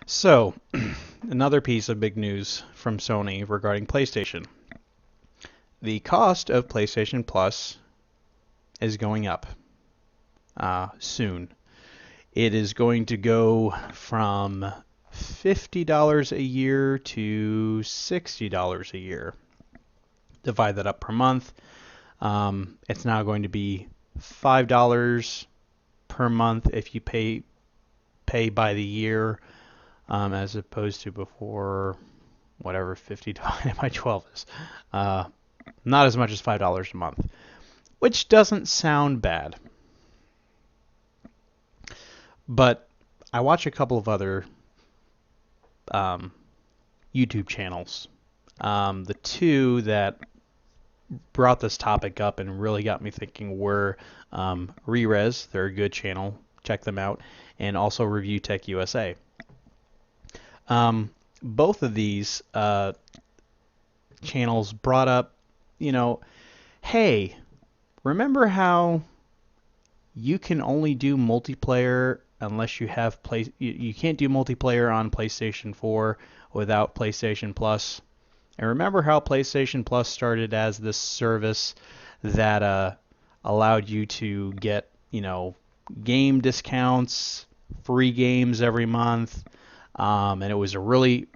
So, another piece of big news from Sony regarding PlayStation. The cost of PlayStation Plus is going up soon. It is going to go from $50 a year to $60 a year. Divide that up per month. It's now going to be $5 per month if you pay by the year, as opposed to before whatever 50 divided by 12 is. Not as much as $5 a month, which doesn't sound bad. But I watch a couple of other um, YouTube channels. The two that brought this topic up and really got me thinking were Rerez, they're a good channel, check them out, and also Review Tech USA. Both of these channels brought up, hey, remember how you can only do multiplayer unless you have you can't do multiplayer on PlayStation 4 without PlayStation Plus. And remember how PlayStation Plus started as this service that allowed you to get, game discounts, free games every month, and it was a really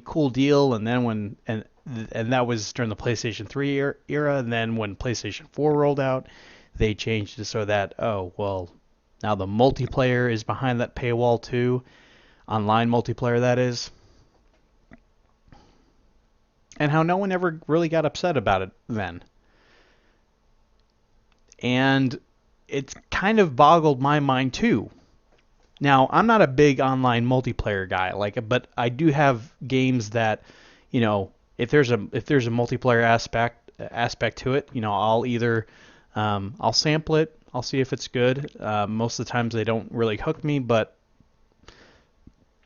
cool deal. And then and that was during the PlayStation 3 era. And then when PlayStation 4 rolled out, they changed it so that, oh, well, now the multiplayer is behind that paywall too. Online multiplayer, that is. And how no one ever really got upset about it then. And it's kind of boggled my mind too. Now, I'm not a big online multiplayer guy, but I do have games that, if there's a multiplayer aspect to it, I'll either I'll sample it, I'll see if it's good. Most of the times they don't really hook me, but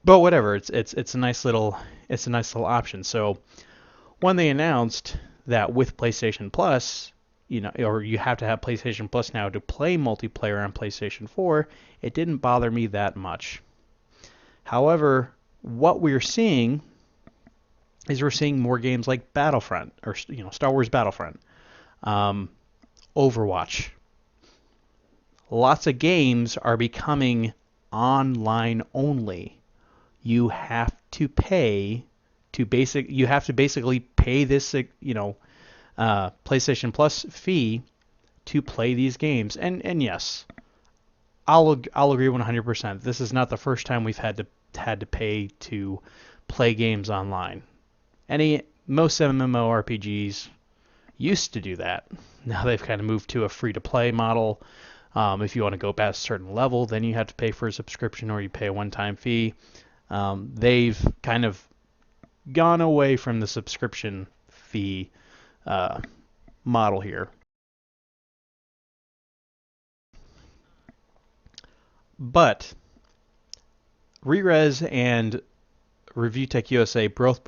whatever. It's a nice little option. So when they announced that with PlayStation Plus, or you have to have PlayStation Plus now to play multiplayer on PlayStation 4, it didn't bother me that much. However, what we're seeing is we're seeing more games like Battlefront, or Star Wars Battlefront, Overwatch. Lots of games are becoming online only. You have to pay you have to basically pay this, PlayStation Plus fee to play these games. And yes, I'll agree 100%. This is not the first time we've had to pay to play games online. Most MMORPGs used to do that. Now they've kind of moved to a free-to-play model. If you want to go past a certain level, then you have to pay for a subscription or you pay a one-time fee. They've kind of gone away from the subscription fee model here. But Rerez and Review Tech USA both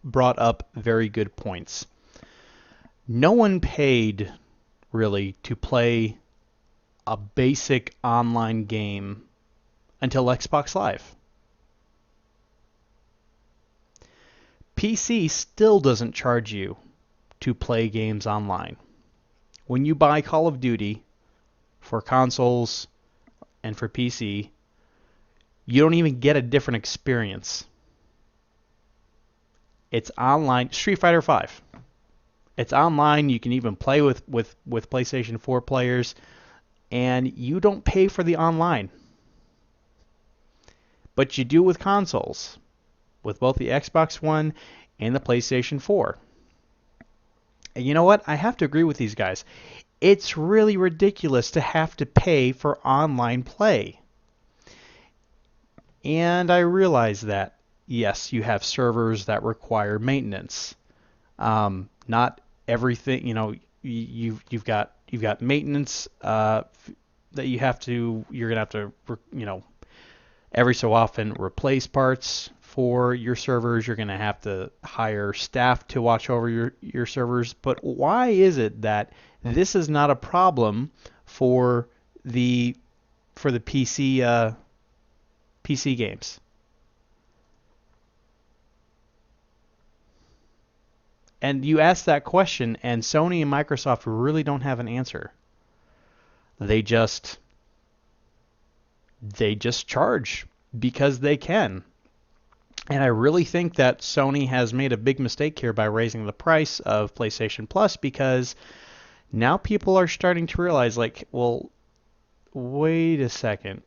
brought up very good points. No one paid really to play a basic online game until Xbox Live. PC still doesn't charge you to play games online. When you buy Call of Duty for consoles and for PC, you don't even get a different experience. It's online. Street Fighter V. It's online. You can even play with PlayStation 4 players, and you don't pay for the online. But you do with consoles, with both the Xbox One and the PlayStation 4. And you know what? I have to agree with these guys. It's really ridiculous to have to pay for online play. And I realize that, yes, you have servers that require maintenance. Not everything, you've got maintenance that you're gonna have to, every so often replace parts for your servers. You're gonna have to hire staff to watch over your servers. But why is it that this is not a problem for the PC games? And you ask that question, and Sony and Microsoft really don't have an answer. They just charge because they can. And I really think that Sony has made a big mistake here by raising the price of PlayStation Plus, because now people are starting to realize, like, well, wait a second.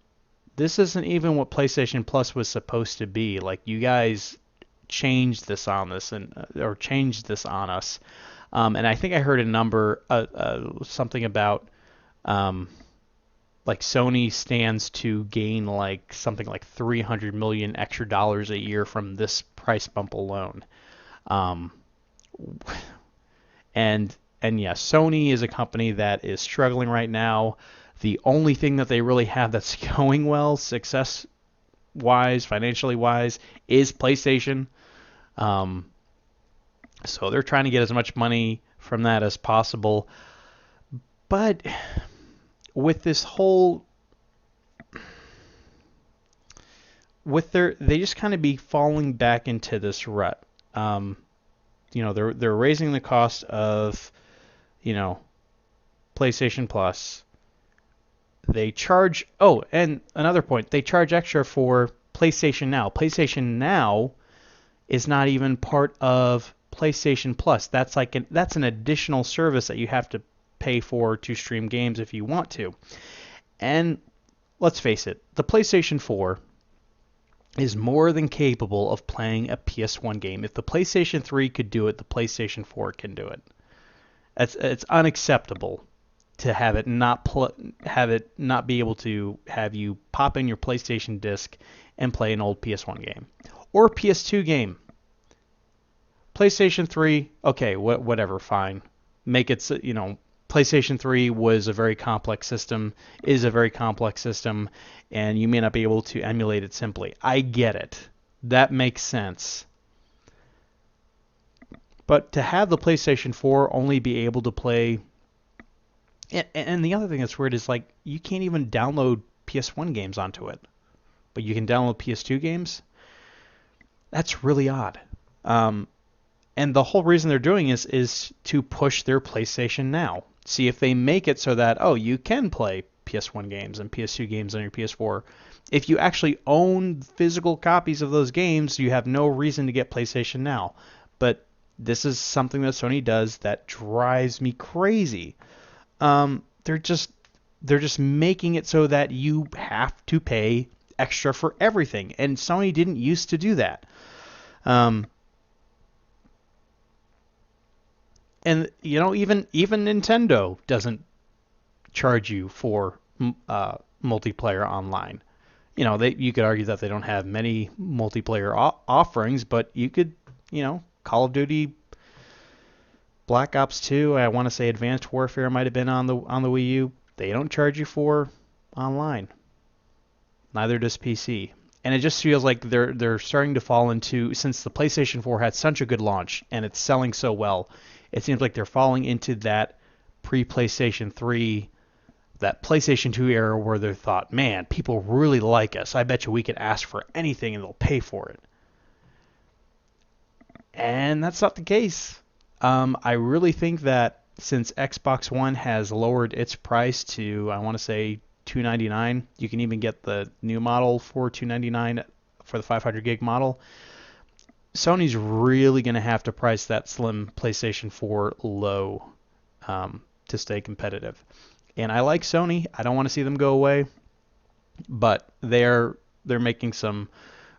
This isn't even what PlayStation Plus was supposed to be. Like, you guys changed this on us, or changed this on us. And I think I heard a number, something about like Sony stands to gain like something like 300 million extra dollars a year from this price bump alone. Um, and yeah, Sony is a company that is struggling right now. The only thing that they really have that's going well, success wise, financially wise, is PlayStation. Um, so they're trying to get as much money from that as possible. But with this whole, they just kind of be falling back into this rut. They're raising the cost of, PlayStation Plus. They charge, oh, and another point, they charge extra for PlayStation Now. PlayStation Now is not even part of PlayStation Plus. That's an additional service that you have to pay for to stream games if you want to. And let's face it, the PlayStation 4 is more than capable of playing a PS1 game. If the PlayStation 3 could do it, the PlayStation 4 can do it. It's unacceptable to have it not be able to have you pop in your PlayStation disc and play an old PS1 game or PS2 game. PlayStation 3, okay, whatever, fine. Make it, PlayStation 3 was a very complex system, is a very complex system, and you may not be able to emulate it simply. I get it. That makes sense. But to have the PlayStation 4 only be able to play, and the other thing that's weird is, like, you can't even download PS1 games onto it, but you can download PS2 games? That's really odd. And the whole reason they're doing is to push their PlayStation Now. See if they make it so that, you can play PS1 games and PS2 games on your PS4. If you actually own physical copies of those games, you have no reason to get PlayStation Now. But this is something that Sony does that drives me crazy. They're just making it so that you have to pay extra for everything, and Sony didn't used to do that. And even Nintendo doesn't charge you for multiplayer online. You could argue that they don't have many multiplayer offerings, but you could, Call of Duty, Black Ops 2, I want to say Advanced Warfare might have been on the Wii U. They don't charge you for online. Neither does PC. And it just feels like they're starting to fall into, since the PlayStation 4 had such a good launch and it's selling so well, it seems like they're falling into that pre-PlayStation 3, that PlayStation 2 era where they thought, man, people really like us. I bet you we could ask for anything and they'll pay for it. And that's not the case. I really think that since Xbox One has lowered its price to, I want to say, $299, you can even get the new model for $299 for the 500 gig model. Sony's really going to have to price that slim PlayStation 4 low to stay competitive. And I like Sony. I don't want to see them go away, but they're making some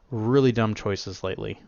really dumb choices lately.